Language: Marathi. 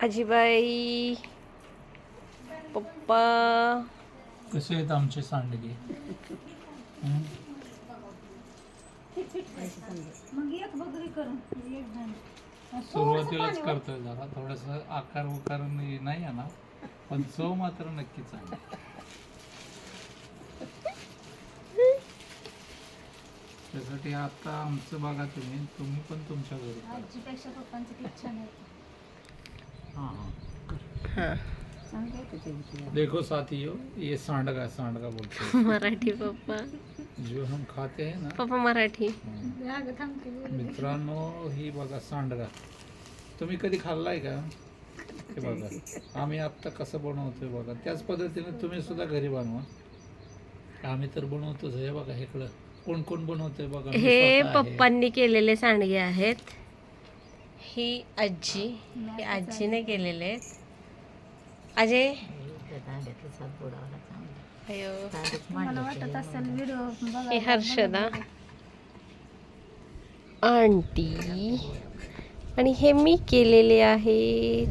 आजीबाई, पप्पा. कसे आहेत आमचे सांडगे? सुरुवातीलाच करतोय जरा थोडस आकार उकार नाही आहे ना, पण चव मात्र नक्कीच आहे. त्यासाठी आता आमचं बघा, तुम्ही पण तुमच्या घरी करा. आजीपेक्षा पप्पांचं किती छान आहे. हाँ हाँ, हाँ, देखो साथियों, ये सांडगा सांडगा बोलते हैं मराठी पप्पा. जो हम खाते हैं ना. पप्पा मराठी. अगं थांबते बोल. मित्रांनो, ही बघा सांडगा. तुम्ही कधी खाल्लाय का? हे बघा आम्ही आत्ता कसं बनवतोय बघा, त्याच पद्धतीने तुम्ही सुद्धा घरी बनवा. आम्ही तर बनवतोच. हे बघा इकडं कोण कोण बनवतोय बघा. मी हे स्वतः आहे. पप्पांनी केलेले सांडगे आहेत. ही आजी, हे आजीने केलेले आहेत. अजय, अयो, मला वाटत असेल व्हिडिओ हे बघा. हर्षदा आंटी आणि हे मी केलेले आहेत.